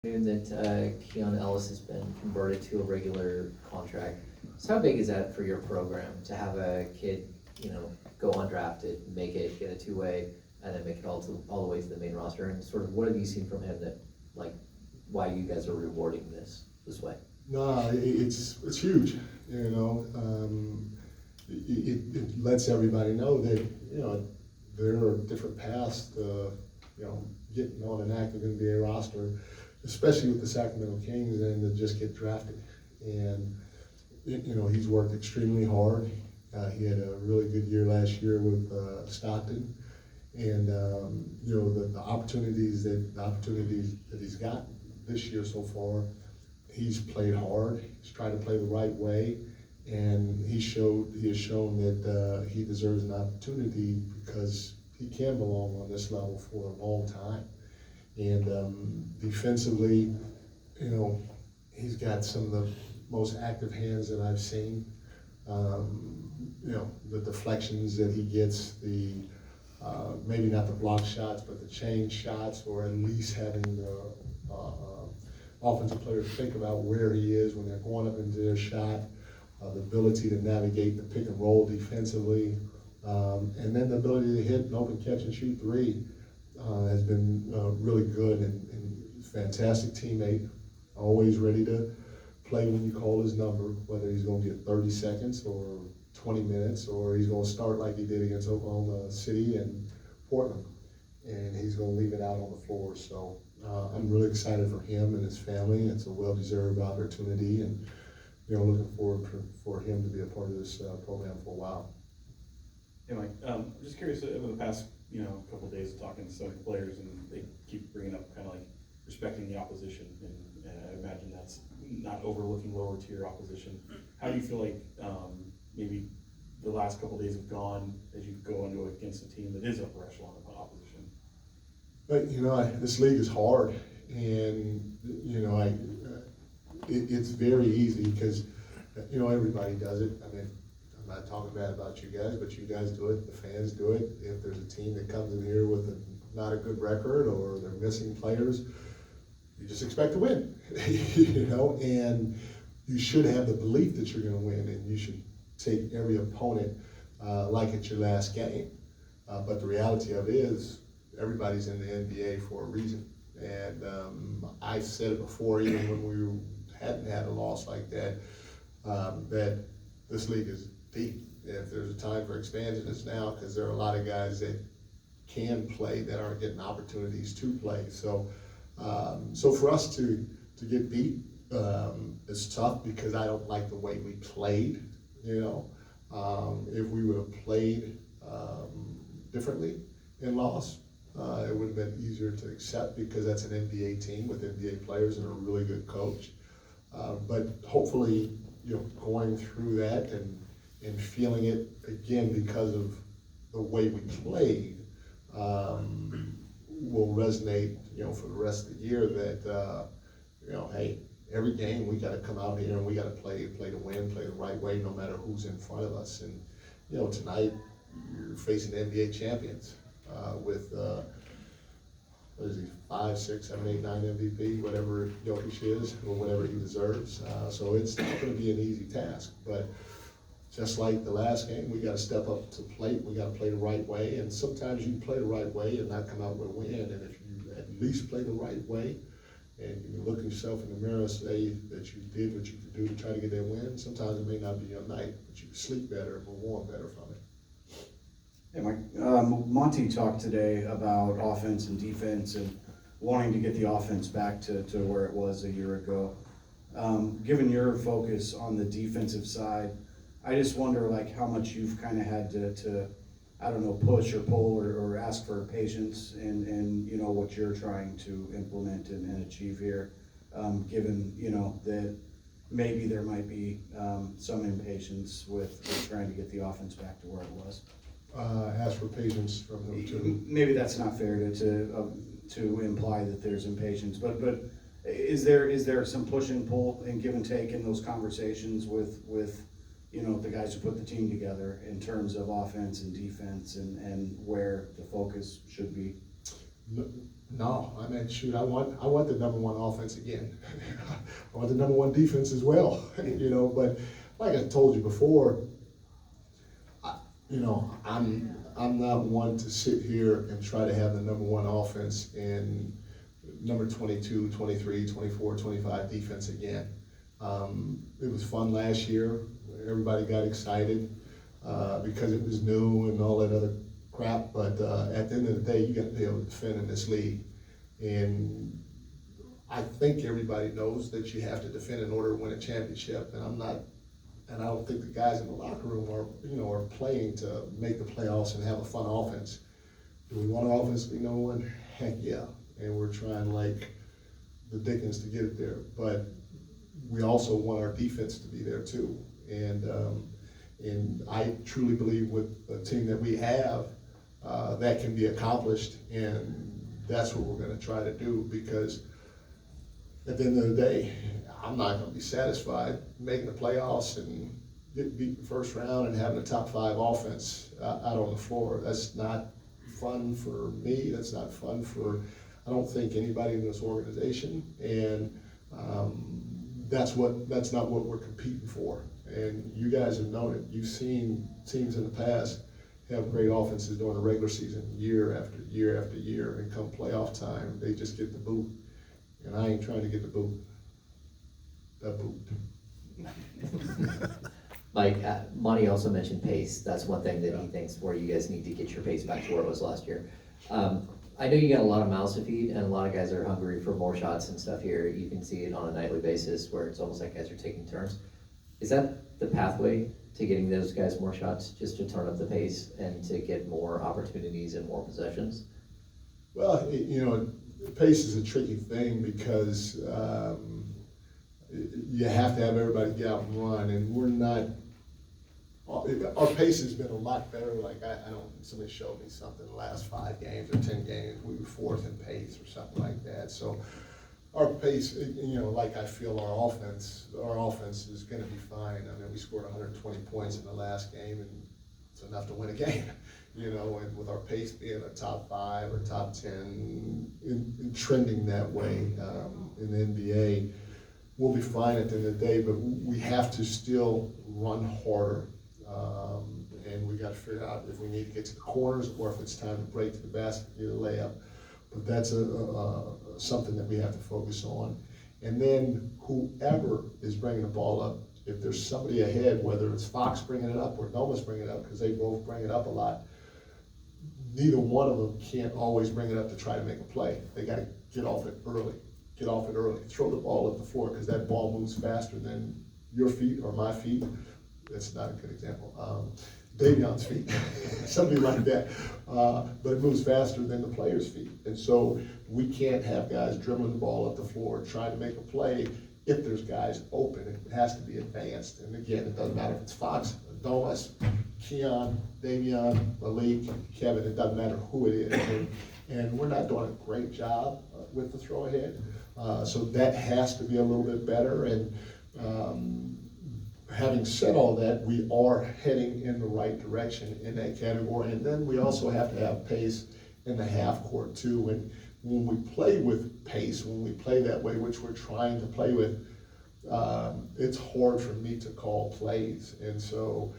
That Keon Ellis has been converted to a regular contract. So how big is that for your program to have a kid, go undrafted, make it, get a two-way, and then make it all the way to the main roster? And sort of what have you seen from him that, like, why you guys are rewarding this way? No, it's huge. It lets everybody know that there are different paths to getting on an active NBA roster, especially with the Sacramento Kings, and to just get drafted. And he's worked extremely hard. He had a really good year last year with Stockton, and the opportunities that he's got this year so far. He's played hard. He's tried to play the right way, and he has shown that he deserves an opportunity because he can belong on this level for a long time. And defensively, he's got some of the most active hands that I've seen. The deflections that he gets, maybe not the block shots, but the change shots, or at least having the offensive players think about where he is when they're going up into their shot, the ability to navigate the pick and roll defensively, and then the ability to hit an open catch and shoot three has been really good, and fantastic teammate, always ready to play when you call his number, whether he's going to get 30 seconds or 20 minutes, or he's going to start like he did against Oklahoma City and Portland, and he's going to leave it out on the floor. So I'm really excited for him and his family. It's a well-deserved opportunity, and looking forward for him to be a part of this program for a while. Hey Mike, I'm just curious, over the past couple of days of talking to some players, and they keep bringing up kind of like respecting the opposition, and I imagine that's not overlooking lower tier opposition. How do you feel like maybe the last couple of days have gone as you go into against a team that is upper echelon of opposition? But this league is hard, and it's very easy because everybody does it. I mean, I'm not talking bad about you guys, but you guys do it. The fans do it. If there's a team that comes in here with not a good record, or they're missing players, you just expect to win. And you should have the belief that you're going to win, and you should take every opponent like it's your last game. But the reality of it is, everybody's in the NBA for a reason. And I've said it before, even when we hadn't had a loss like that, that this league is deep. If there's a time for expansion, it's now, because there are a lot of guys that can play that aren't getting opportunities to play. So for us to get beat is tough, because I don't like the way we played. If we would have played differently and lost, it would have been easier to accept, because that's an NBA team with NBA players and a really good coach. But hopefully, going through that and feeling it again because of the way we played will resonate, for the rest of the year, that, hey, every game we got to come out here and we got to play to win, play the right way, no matter who's in front of us. And, tonight you're facing NBA champions with, what is he, 5, 6, 7, 8, 9 MVP, whatever Jokic is, or whatever he deserves. So it's not going to be an easy task, but just like the last game, we got to step up to the plate. We got to play the right way, and sometimes you can play the right way and not come out with a win. And if you at least play the right way, and you look at yourself in the mirror and say that you did what you could do to try to get that win, sometimes it may not be your night, but you sleep better and perform better from it. Hey Mike, Monty talked today about offense and defense and wanting to get the offense back to where it was a year ago. Given your focus on the defensive side, I just wonder how much you've kind of had to I don't know, push or pull or ask for patience and what you're trying to implement and achieve here, given, that maybe there might be some impatience with trying to get the offense back to where it was. Ask for patience from him too. Maybe that's not fair to imply that there's impatience, but is there some push and pull and give and take in those conversations with the guys who put the team together in terms of offense and defense and where the focus should be? No, I mean, shoot, I want the number one offense again. I want the number one defense as well, you know, but like I told you before, I'm not one to sit here and try to have the number one offense and number 22, 23, 24, 25 defense again. It was fun last year. Everybody got excited because it was new and all that other crap, but at the end of the day, you got to be able to defend in this league. And I think everybody knows that you have to defend in order to win a championship, and I don't think the guys in the locker room are playing to make the playoffs and have a fun offense. Do we want our offense to be number one? Heck yeah. And we're trying like the dickens to get it there. But we also want our defense to be there too. And I truly believe with the team that we have, that can be accomplished, and that's what we're gonna try to do, because at the end of the day, I'm not gonna be satisfied making the playoffs and getting beat in the first round and having a top 5 offense out on the floor. That's not fun for me. That's not fun for, I don't think, anybody in this organization. And that's not what we're competing for. And you guys have known it. You've seen teams in the past have great offenses during the regular season, year after year after year, and come playoff time, they just get the boot. And I ain't trying to get the boot. The boot. Mike, Monty also mentioned pace. That's one thing that he thinks where you guys need to get your pace back to where it was last year. I know you got a lot of mouths to feed, and a lot of guys are hungry for more shots and stuff here. You can see it on a nightly basis where it's almost like guys are taking turns. Is that the pathway to getting those guys more shots, just to turn up the pace and to get more opportunities and more possessions? Well, pace is a tricky thing because you have to have everybody get out and run, and we're not. Our pace has been a lot better. Like somebody showed me something the last 5 games or 10 games, we were 4th in pace or something like that. So our pace, like I feel our offense is going to be fine. I mean, we scored 120 points in the last game, and it's enough to win a game. And with our pace being a top 5 or top 10, and trending that way in the NBA, we'll be fine at the end of the day. But we have to still run harder. And we got to figure out if we need to get to the corners or if it's time to break to the basket, get a layup. But that's something that we have to focus on. And then whoever is bringing the ball up, if there's somebody ahead, whether it's Fox bringing it up or Noma's bringing it up, because they both bring it up a lot, neither one of them can't always bring it up to try to make a play. They got to get off it early. Throw the ball up the floor, because that ball moves faster than your feet or my feet. That's not a good example. Davion's feet, something like that. But it moves faster than the player's feet. And so we can't have guys dribbling the ball up the floor trying to make a play if there's guys open. It has to be advanced. And again, it doesn't matter if it's Fox, Domas, Keon, Davion, Malik, Kevin, it doesn't matter who it is. And we're not doing a great job with the throw ahead. So that has to be a little bit better. And having said all that, we are heading in the right direction in that category. And then we also have to have pace in the half court too. And when we play with pace, when we play that way, which we're trying to play with, it's hard for me to call plays. And so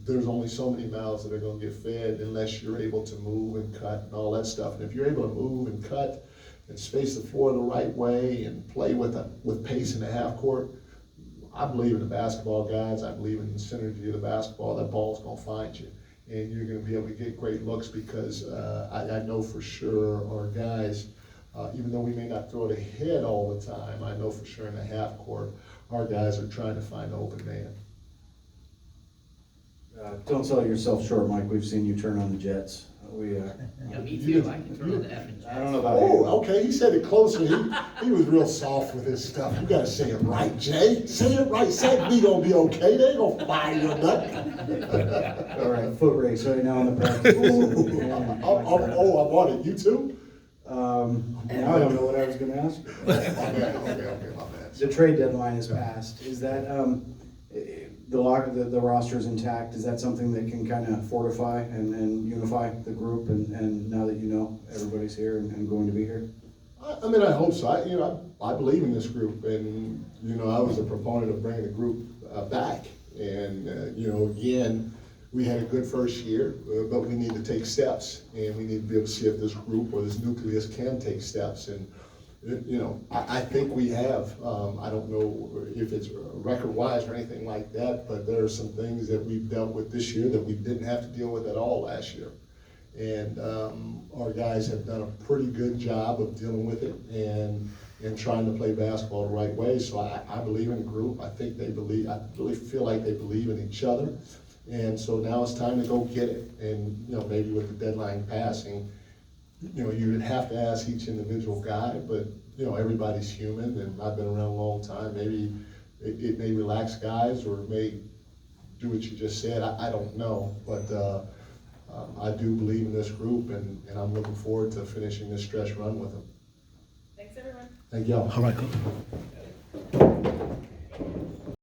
there's only so many mouths that are going to get fed unless you're able to move and cut and all that stuff. And if you're able to move and cut and space the floor the right way and play with pace in the half court, I believe in the basketball, guys. I believe in the synergy of the basketball. That ball's going to find you, and you're going to be able to get great looks, because I know for sure our guys, even though we may not throw it ahead all the time, I know for sure in the half court, our guys are trying to find the open man. Don't sell yourself short, Mike. We've seen you turn on the Jets. Yeah, me too. I can turn on the effing Jets. I don't know about you. Oh, okay, he said it closer. He was real soft with his stuff. You gotta say it right, Jay. Say it right. Say it, we gonna be okay. They ain't gonna fire you or nothing. All right, foot race right now in the practice. Oh, I want it. You too? Now I don't know what I was gonna ask you. Okay, my bad. The trade deadline is passed. Is that, the roster's intact, is that something that can kind of fortify and unify the group, and now that you know everybody's here and going to be here? I mean, I hope so. I believe in this group, and, I was a proponent of bringing the group back. And, again, we had a good first year, but we need to take steps, and we need to be able to see if this group or this nucleus can take steps. And, I think we have. I don't know if it's record-wise or anything like that, but there are some things that we've dealt with this year that we didn't have to deal with at all last year. And our guys have done a pretty good job of dealing with it and trying to play basketball the right way. So I believe in the group. I really feel like they believe in each other. And so now it's time to go get it. And, maybe with the deadline passing, you would have to ask each individual guy, but, everybody's human, and I've been around a long time. Maybe it may relax guys, or it may do what you just said. I don't know, but I do believe in this group, and I'm looking forward to finishing this stretch run with them. Thanks, everyone. Thank y'all. All right.